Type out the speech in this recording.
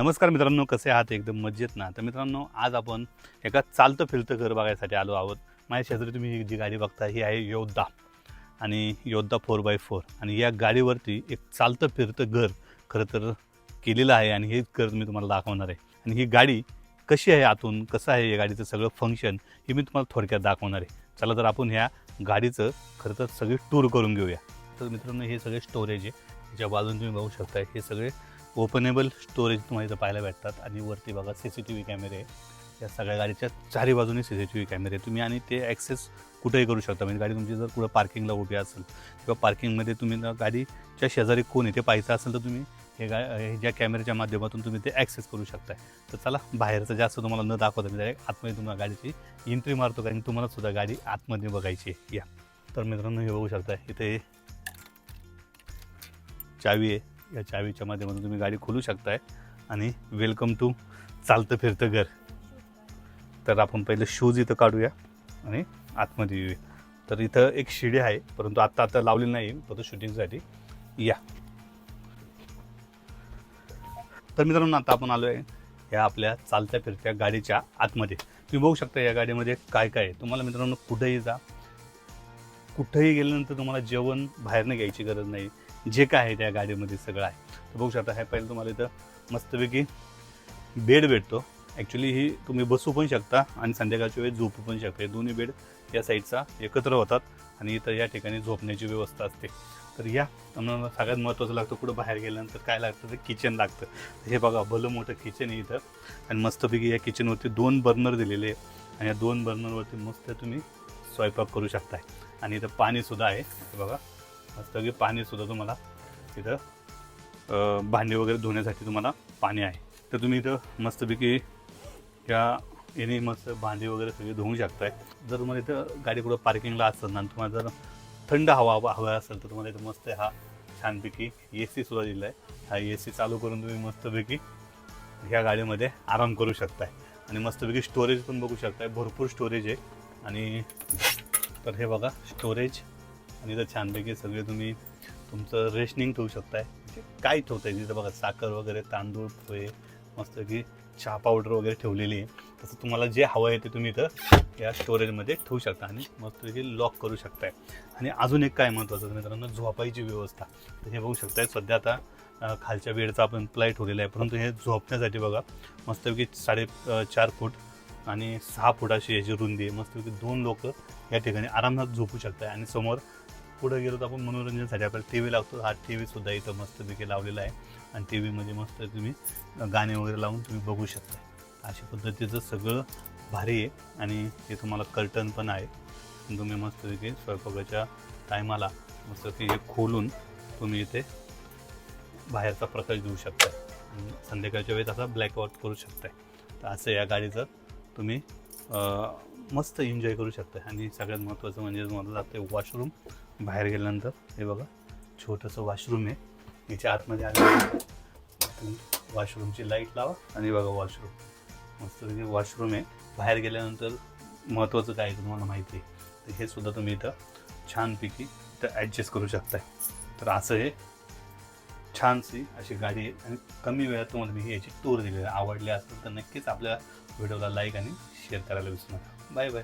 नमस्कार मित्रांनो, कसे आहात? एकदम मजेत ना? तर मित्रांनो, आज आपण एका चालतं फिरतं घर बघायसाठी आलो आहोत. माझ्या शेजारी तुम्ही ही जी गाडी बघता ही आहे योद्धा आणि योद्धा 4x4 आणि या गाडीवरती एक चालतं फिरतं घर खरं तर केलेलं आहे आणि हेच घर मी तुम्हाला दाखवणार आहे. आणि ही गाडी कशी आहे, आतून कसं आहे या गाडीचं सगळं फंक्शन हे मी तुम्हाला थोडक्यात दाखवणार आहे. चला तर आपण ह्या गाडीचं खरं तर सगळी टूर करून घेऊया. तर मित्रांनो, हे सगळे स्टोरेज आहे. ह्याच्या बाजून तुम्ही बघू शकता, हे सगळे ओपनेबल स्टोरेज तुम्हाला इथं पाहायला भेटतात. आणि वरती बघा CCTV कॅमेरे आहे. या सगळ्या गाडीच्या चारी बाजूनी CCTV कॅमेरे तुम्ही आणि ते ॲक्सेस कुठेही करू शकता. म्हणजे गाडी तुमची जर कुठं पार्किंगला उभी असेल किंवा पार्किंगमध्ये तुम्ही गाडीच्या शेजारी कोण आहे ते पाहायचं असेल तर तुम्ही हे ज्या कॅमेऱ्याच्या माध्यमातून तुम्ही ते ॲक्सेस करू शकताय. तर चला, बाहेरचं जास्त तुम्हाला न दाखवता मी डायरेक्ट आतमध्ये तुम्हाला गाडीची एंट्री मारतो, कारण तुम्हाला सुद्धा गाडी आतमध्ये बघायची आहे. या तर मित्रांनो, हे बघू शकता, इथे चावी आहे. या चावीच्या माध्यमातून तुम्ही गाडी खोलू शकताय आणि वेलकम टू चालतं फिरतं घर. तर आपण पहिले शूज इथं काढूया आणि आतमध्ये येऊया. तर इथं एक शिडी आहे, परंतु आता लावलेली नाही फक्त शूटिंगसाठी. या तर मित्रांनो, आता आपण आलो आहे या आपल्या चालत्या फिरत्या गाडीच्या आतमध्ये. तुम्ही बघू शकता या गाडीमध्ये काय काय आहे. तुम्हाला मित्रांनो कुठेही जा, कुठेही गेल्यानंतर तुम्हाला जेवण बाहेरनं घ्यायची गरज नाही. जे काय आहे त्या गाडीमध्ये सगळं आहे. तर बघू शकता, हे पहिलं तुम्हाला इथं मस्तपैकी बेड भेटतो. ॲक्च्युली ही तुम्ही बसू पण शकता आणि संध्याकाळच्या वेळेस झोपू पण शकता. दोन्ही बेड या साईडचा एकत्र होतात आणि इथं या ठिकाणी झोपण्याची व्यवस्था असते. तर या तुम्हाला सगळ्यात महत्त्वाचं लागतं कुठं बाहेर गेल्यानंतर काय लागतं, तर किचन लागतं. हे बघा, भलं मोठं किचन आहे इथं. आणि मस्तपैकी या किचनवरती 2 बर्नर दिलेले आहे आणि या 2 बर्नरवरती मस्त तुम्ही स्वयंपाक करू शकताय. आणि इथं पाणीसुद्धा आहे. हे बघा, मस्तपैकी पाणीसुद्धा तुम्हाला इथं भांडी वगैरे धुण्यासाठी तुम्हाला पाणी आहे. तर तुम्ही इथं मस्तपैकी याने मस्त भांडी वगैरे सगळी धुवू शकताय. जर तुम्हाला इथं गाडी कुठं पार्किंगला असेल ना, तुम्हाला जर थंड हवा असेल तर तुम्हाला इथं मस्त हा छानपैकी AC सुद्धा दिला आहे. हा AC चालू करून तुम्ही मस्तपैकी ह्या गाडीमध्ये आराम करू शकताय. आणि मस्तपैकी स्टोरेज पण बघू शकताय, भरपूर स्टोरेज आहे. आणि तर हे बघा स्टोरेज, आणि इथं छानपैकी सगळे तुम्ही तुमचं रेशनिंग ठेवू शकताय. काय ठेवताय तिथं बघा, साखर वगैरे, तांदूळ, पोहे, मस्तपैकी चहा पावडर वगैरे ठेवलेली आहे. तसं तुम्हाला जे हवं आहे ते तुम्ही इथं या स्टोरेजमध्ये ठेवू शकता आणि मस्तपैकी लॉक करू शकताय. आणि अजून एक काय महत्त्वाचं मित्रांनो, झोपायची व्यवस्था. तर हे बघू शकताय, सध्या आता खालच्या बेडचा आपण प्लाय ठेवलेला आहे, परंतु हे झोपण्यासाठी बघा मस्तपैकी 4.5 फूट आणि 6 फूट अशी याची रुंदी आहे. मस्तपैकी 2 लोक या ठिकाणी आरामात झोपू शकताय. आणि समोर पुढे गेलो तर आपण मनोरंजनासाठी आपल्याला TV लागतो. हा TV सुद्धा इथं मस्तपैकी लावलेला आहे आणि TV मध्ये मस्त तुम्ही गाणे वगैरे लावून तुम्ही बघू शकता. अशा पद्धतीचं सगळं भारी आहे. आणि हे तुम्हाला कर्टन पण आहे. तुम्ही मस्तपैकी स्वयंपाकाच्या टायमाला मस्तपैकी हे खोलून तुम्ही इथे बाहेरचा प्रकाश देऊ शकता आणि संध्याकाळच्या वेळेस असा ब्लॅकआउट करू शकताय. तर असं या गाडीचं तुम्ही मस्त एन्जॉय करू शकता. आणि सगळ्यात महत्त्वाचं म्हणजे तुम्हाला जाते वॉशरूम. बाहेर गेल्यानंतर हे बघा छोटंसं वॉशरूम आहे. याच्या आतमध्ये आले वॉशरूमची लाईट लावा आणि बघा वॉशरूम मस्तपैकी वॉशरूम आहे. बाहेर गेल्यानंतर महत्त्वाचं काय आहे तुम्हाला माहिती आहे, तर हे सुद्धा तुम्ही इथं छानपैकी इथं ॲडजस्ट करू शकताय. तर असं हे छानशी अशी गाडी आहे आणि कमी वेळात तुम्हाला मी याची टूर दिली आहे. आवडली असेल तर नक्कीच आपल्या व्हिडिओला लाईक आणि शेअर करायला विसरू नका. Bye bye.